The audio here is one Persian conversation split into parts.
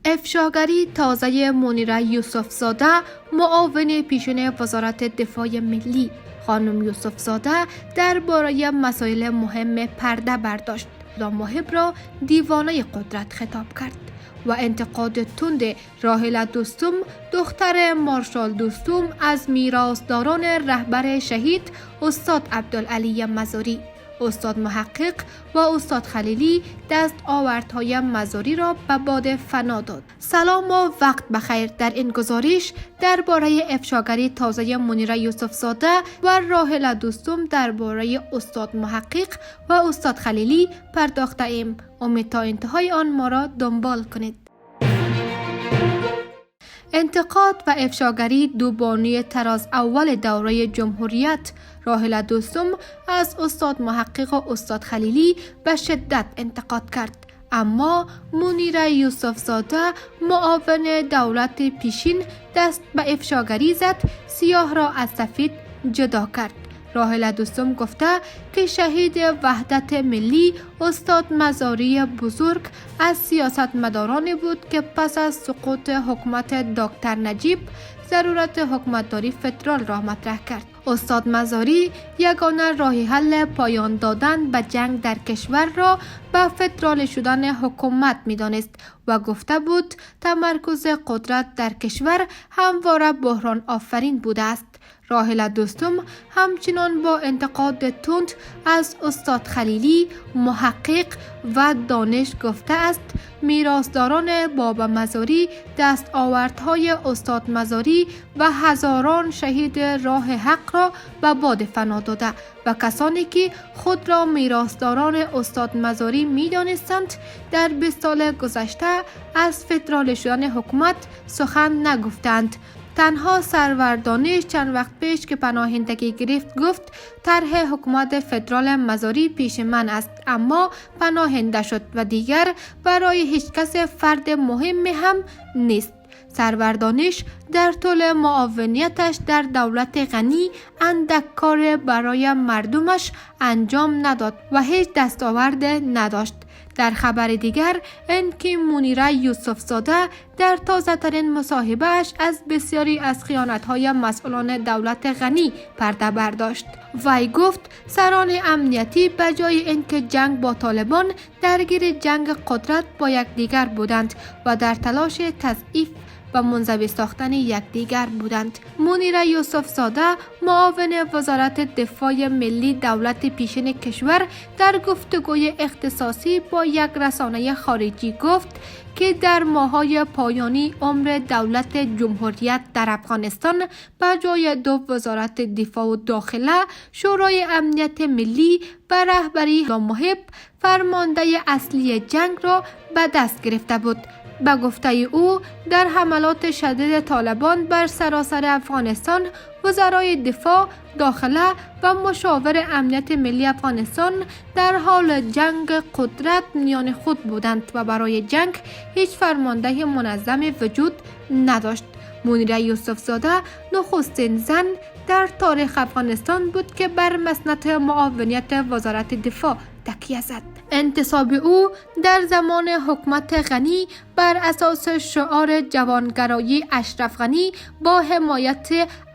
افشاگری تازه منیره یوسفزاده، معاون پیشین وزارت دفاع ملی. خانم یوسفزاده درباره مسائل مهم پرده برداشت و محب را دیوانه قدرت خطاب کرد و انتقاد تند راحله دوستم، دختر مارشال دوستم، از میراثداران رهبر شهید استاد عبدالعلی مزاری. استاد محقق و استاد خلیلی دستاوردهای مزاری را به باد فنا داد. سلام و وقت بخیر. در این گزارش درباره افشاگری تازه منیره یوسفزاده و راحله دوستم درباره استاد محقق و استاد خلیلی پرداخته ایم. امید تا انتهای آن ما را دنبال کنید. انتقاد و افشاگری دو بانی تراز اول دوره جمهوریت. راحله دوستم از استاد محقق و استاد خلیلی به شدت انتقاد کرد، اما منیره یوسفزاده معاون دولت پیشین دست به افشاگری زد، سیاه را از سفید جدا کرد. راحله دوستم گفته که شهید وحدت ملی استاد مزاری بزرگ از سیاستمدارانی بود که پس از سقوط حکومت دکتر نجیب ضرورت حکومتداری فدرال را مطرح کرد. استاد مزاری یگانه راه حل پایان دادن به جنگ در کشور را به فدرال شدن حکومت می‌دانست و گفته بود تمرکز قدرت در کشور همواره بحران آفرین بوده است. راحله دوستم همچنان با انتقاد تند از استاد خلیلی، محقق و دانش گفته است میراثداران بابا مزاری دستاوردهای استاد مزاری و هزاران شهید راه حق را به باد فنا داده و کسانی که خود را میراثداران استاد مزاری می‌دانستند در 20 سال گذشته از فدرال شدن حکومت سخن نگفتند. تنها سرور دانش چند وقت پیش که پناهندگی گرفت گفت طرح حکومت فدرال مزاری پیش من است، اما پناهنده شد و دیگر برای هیچ کس فرد مهم هم نیست. سرور دانش در طول معاونیتش در دولت غنی اندک کار برای مردمش انجام نداد و هیچ دستاورد نداشت. در خبر دیگر اینکه منیره یوسفزاده در تازه ترین مصاحبه‌اش از بسیاری از خیانت‌های مسئولان دولت غنی پرده برداشت. وی گفت سران امنیتی به جای اینکه جنگ با طالبان درگیر جنگ قدرت با یکدیگر بودند و در تلاش تضعیف و منزوی ساختن یکدیگر بودند. منیره یوسفزاده معاون وزارت دفاع ملی دولت پیشین کشور در گفتگوی اختصاصی با یک رسانه خارجی گفت که در ماه‌های پایانی عمر دولت جمهوریت در افغانستان به جای دو وزارت دفاع و داخله، شورای امنیت ملی و رهبری محب فرمانده اصلی جنگ را به دست گرفته بود. به گفته او در حملات شدید طالبان بر سراسر افغانستان وزرای دفاع، داخله و مشاور امنیت ملی افغانستان در حال جنگ قدرت میان خود بودند و برای جنگ هیچ فرمانده منظم وجود نداشت. منیره یوسفزاده نخستین زن در تاریخ افغانستان بود که بر مسند معاونیت وزارت دفاع تکیه زد. انتصاب او در زمان حکومت غنی بر اساس شعار جوانگرایی اشرف غنی با حمایت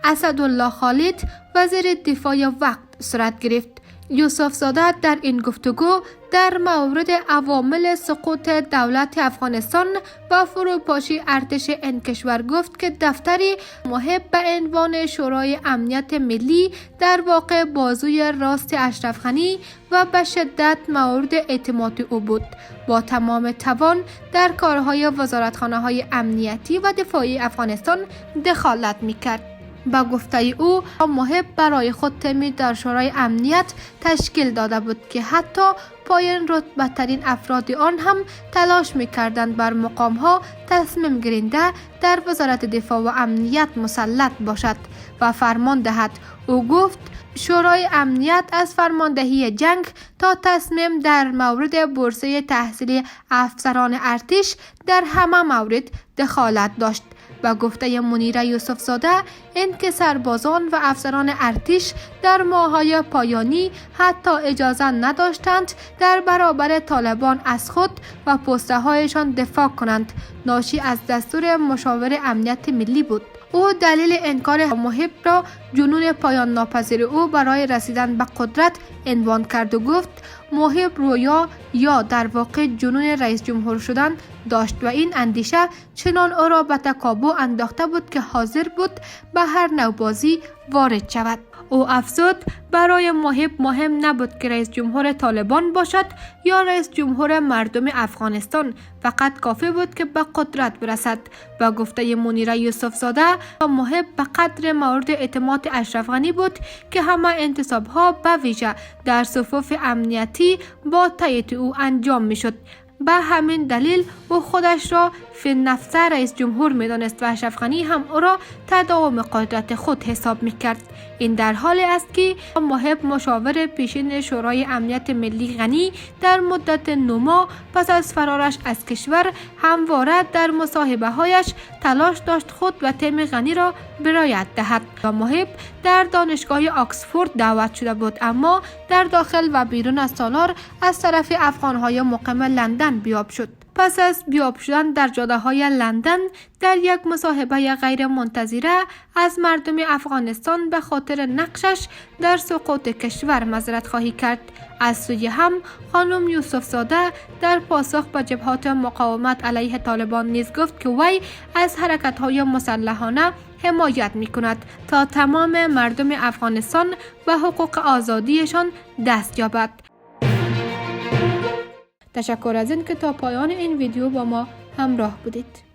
اسدالله خالد وزیر دفاع وقت صورت گرفت. یوسفزاده در این گفتگو در مورد عوامل سقوط دولت افغانستان و فروپاشی ارتش این کشور گفت که دفتری محب به عنوان شورای امنیت ملی در واقع بازوی راست اشرف غنی و به شدت مورد اعتماد او بود. با تمام توان در کارهای وزارتخانه‌های امنیتی و دفاعی افغانستان دخالت می‌کرد. با گفته او محب برای خود تیمی در شورای امنیت تشکیل داده بود که حتی پایین رتبه ترین افراد آن هم تلاش می‌کردند بر مقام‌ها تصمیم گیرنده در وزارت دفاع و امنیت مسلط باشد و فرمان دهد. او گفت شورای امنیت از فرماندهی جنگ تا تصمیم در مورد بورسه تحصیلی افسران ارتش در همه مورد دخالت داشت. و گفته منیره یوسف زاده این که سربازان و افسران ارتش در ماه‌های پایانی حتی اجازه نداشتند در برابر طالبان از خود و پسته‌هایشان دفاع کنند، ناشی از دستور مشاور امنیت ملی بود. او دلیل انکار محب را جنون پایان ناپذیر او برای رسیدن به قدرت عنوان کرد و گفت محب رویا یا در واقع جنون رئیس جمهور شدن داشت و این اندیشه چنان او را به تکابر انداخته بود که حاضر بود به هر نوع بازی وارد شود. او افزود برای محب مهم نبود که رئیس جمهور طالبان باشد یا رئیس جمهور مردم افغانستان، فقط کافی بود که به قدرت برسد. و گفته منیره یوسف زاده محب به قدر مورد اعتماد اشرف غنی بود که همه انتصاب‌ها به ویژه در صفوف امنیتی با تایید او انجام می‌شد. به همین دلیل او خودش را فی نفسه رئیس جمهور می‌دانست و اشرف غنی هم او را تداوم قدرت خود حساب می‌کرد. این در حالی است که محب مشاور پیشین شورای امنیت ملی غنی در مدت 9 ماه پس از فرارش از کشور همواره در مصاحبه‌هایش تلاش داشت خود و تیم غنی را برایت دهد. و محب در دانشگاه آکسفورد دعوت شده بود، اما در داخل و بیرون از سالار از طرف افغان‌های مقیم لندن بیاب شد. پس از بیاب شدن در جاده‌های لندن در یک مصاحبه غیر منتظره از مردم افغانستان به خاطر نقشش در سقوط کشور معذرت خواهی کرد. از سوی هم خانم یوسف زاده در پاسخ به جبهات مقاومت علیه طالبان نیز گفت که وی از حرکت‌های مسلحانه حمایت می‌کند تا تمام مردم افغانستان به حقوق آزادیشان دست یابد. تشکر از این که تا پایان این ویدیو با ما همراه بودید.